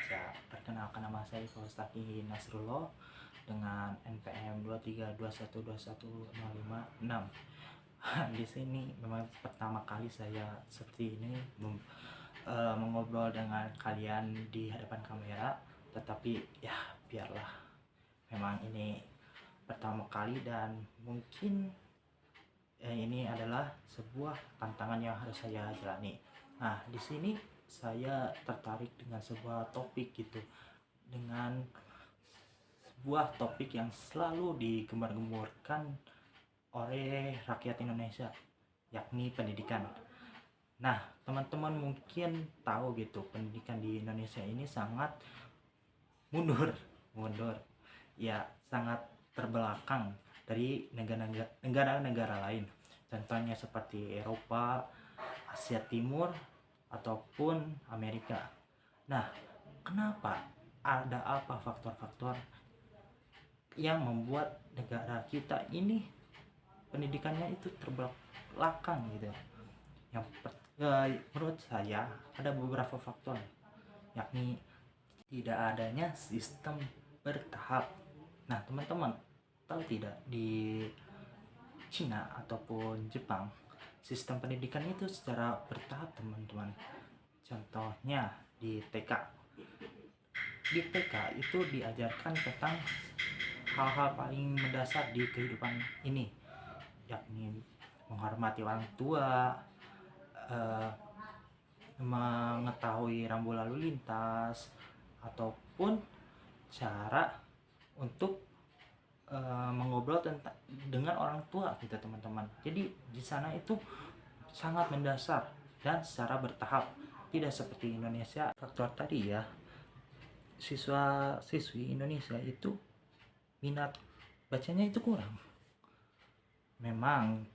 Indonesia. Perkenalkan, nama saya Faustaki Nasrullah dengan NPM 23212121056. Di sini memang pertama kali saya seperti ini mengobrol dengan kalian di hadapan kamera, tetapi ya biarlah, memang ini pertama kali dan mungkin ini adalah sebuah tantangan yang harus saya jalani. Nah, di sini saya tertarik dengan sebuah topik gitu, dengan sebuah topik yang selalu digembar-gemborkan oleh rakyat Indonesia, yakni pendidikan. Nah, teman-teman mungkin tahu gitu, pendidikan di Indonesia ini sangat mundur, ya sangat terbelakang dari negara-negara lain. Contohnya seperti Eropa, Asia Timur, ataupun Amerika. Nah, kenapa? Ada apa faktor-faktor yang membuat negara kita ini pendidikannya itu terbelakang gitu? Menurut saya ada beberapa faktor, yakni tidak adanya sistem bertahap. Nah, teman-teman tahu tidak, di Cina ataupun Jepang sistem pendidikan itu secara bertahap, teman-teman. Contohnya di TK. Di TK itu diajarkan tentang hal-hal paling mendasar di kehidupan ini, yakni menghormati orang tua, mengetahui rambu lalu lintas, ataupun cara untuk mengobrol dengan orang tua gitu, teman-teman. Jadi di sana itu sangat mendasar dan secara bertahap, tidak seperti Indonesia. Faktor tadi ya, siswa-siswi Indonesia itu minat bacanya itu kurang. Memang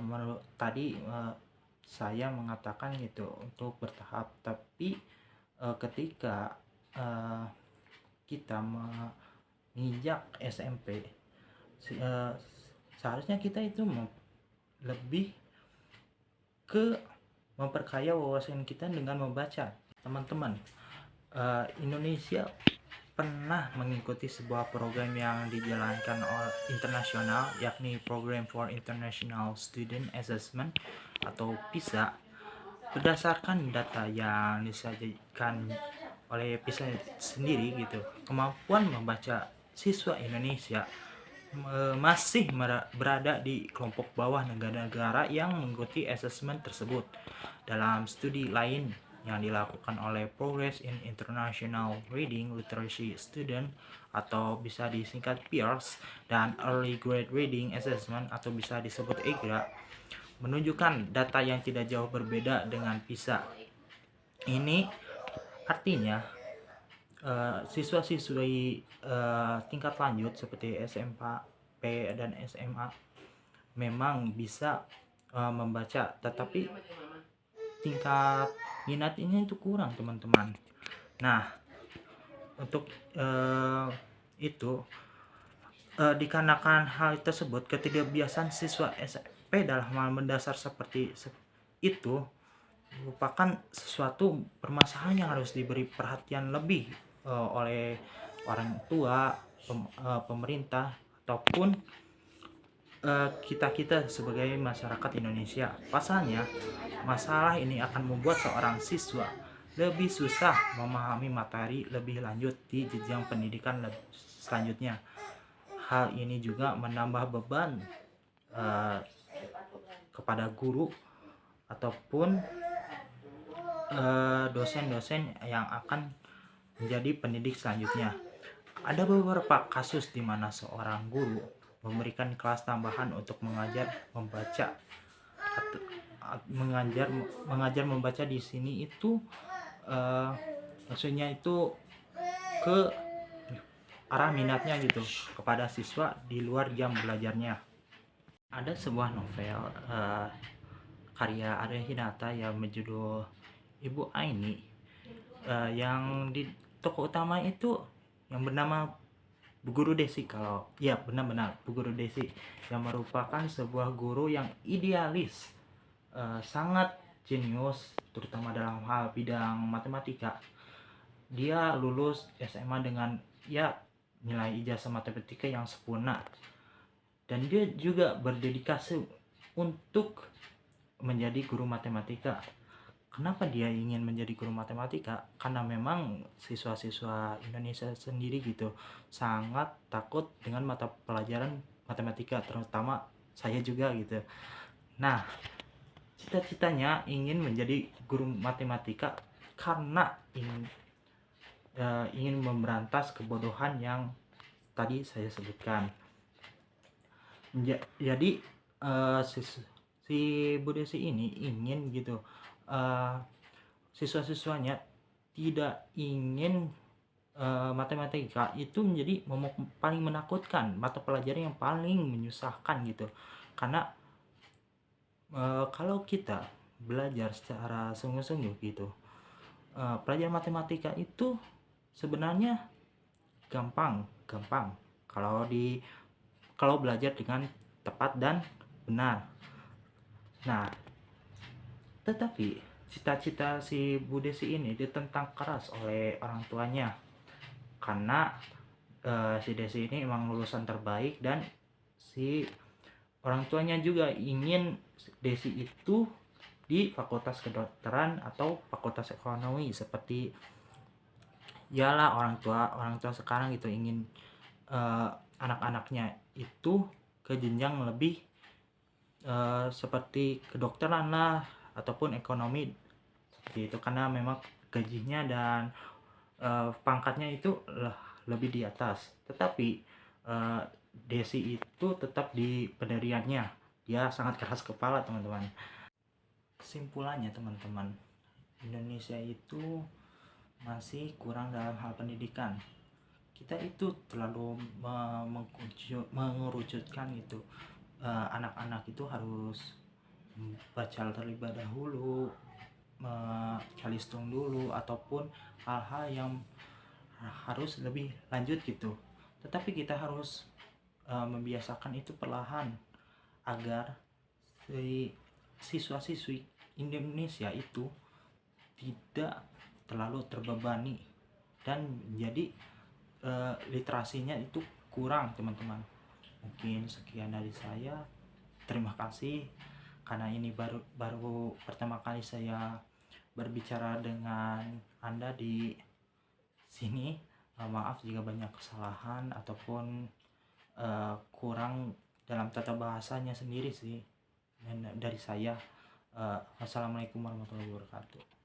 menurut tadi saya mengatakan gitu untuk bertahap, tapi ketika kita menginjak SMP, seharusnya kita itu lebih ke memperkaya wawasan kita dengan membaca, teman-teman. Indonesia pernah mengikuti sebuah program yang dijalankan oleh internasional, yakni Program for International Student Assessment atau PISA. Berdasarkan data yang disajikan oleh PISA sendiri gitu, kemampuan membaca siswa Indonesia masih berada di kelompok bawah negara-negara yang mengikuti asesmen tersebut. Dalam studi lain yang dilakukan oleh Progress in International Reading Literacy Student atau bisa disingkat PIRS dan Early Grade Reading Assessment atau bisa disebut EGRA, menunjukkan data yang tidak jauh berbeda dengan PISA. Ini artinya siswa-siswi tingkat lanjut seperti SMP dan SMA memang bisa membaca, tetapi tingkat minat ini itu kurang, teman-teman. Nah, untuk itu dikarenakan hal tersebut, ketidakbiasaan siswa SMP dalam hal mendasar seperti itu merupakan sesuatu permasalahan yang harus diberi perhatian lebih oleh orang tua, pemerintah, ataupun kita sebagai masyarakat Indonesia. Pasalnya, masalah ini akan membuat seorang siswa lebih susah memahami materi lebih lanjut di jenjang pendidikan selanjutnya. Hal ini juga menambah beban kepada guru ataupun dosen-dosen yang akan menjadi pendidik selanjutnya. Ada beberapa kasus di mana seorang guru memberikan kelas tambahan untuk mengajar membaca. Mengajar membaca di sini itu maksudnya itu ke arah minatnya gitu, kepada siswa di luar jam belajarnya. Ada sebuah novel karya Arya Hinata yang berjudul Ibu Aini, yang di tokoh utama itu yang bernama Bu Guru Desi, kalau ya benar-benar Bu Guru Desi, yang merupakan sebuah guru yang idealis, sangat jenius terutama dalam hal bidang matematika. dia lulus SMA dengan ya nilai ijazah matematika yang sempurna, dan dia juga berdedikasi untuk menjadi guru matematika. Kenapa dia ingin menjadi guru matematika? Karena memang siswa-siswa Indonesia sendiri gitu sangat takut dengan mata pelajaran matematika, terutama saya juga gitu. Nah, cita-citanya ingin menjadi guru matematika karena ingin memberantas kebodohan yang tadi saya sebutkan. Jadi si Bu Desi ini ingin gitu, siswa-siswanya tidak ingin matematika itu menjadi paling menakutkan, mata pelajaran yang paling menyusahkan gitu. Karena kalau kita belajar secara sungguh-sungguh gitu, pelajaran matematika itu sebenarnya gampang kalau belajar dengan tepat dan benar. Nah, tetapi cita-cita si Bu Desi ini ditentang keras oleh orang tuanya, karena si Desi ini emang lulusan terbaik, dan si orang tuanya juga ingin Desi itu di fakultas kedokteran atau fakultas ekonomi, seperti yalah orang tua sekarang gitu ingin anak-anaknya itu ke jenjang lebih seperti kedokteran lah ataupun ekonomi seperti itu, karena memang gajinya dan pangkatnya itu lebih di atas. Tetapi Desi itu tetap di pendiriannya, dia sangat keras kepala teman-teman. Kesimpulannya teman-teman, Indonesia itu masih kurang dalam hal pendidikan. Kita itu terlalu mengerucutkan itu, anak-anak itu harus baca terlebih dahulu, calistung dulu, ataupun hal-hal yang harus lebih lanjut gitu. Tetapi kita harus membiasakan itu perlahan agar siswa-siswi Indonesia itu tidak terlalu terbebani dan jadi literasinya itu kurang teman-teman. Mungkin sekian dari saya, terima kasih, karena ini baru pertama kali saya berbicara dengan Anda di sini. Maaf jika banyak kesalahan ataupun kurang dalam tata bahasanya sendiri sih dari saya. Wassalamualaikum warahmatullahi wabarakatuh.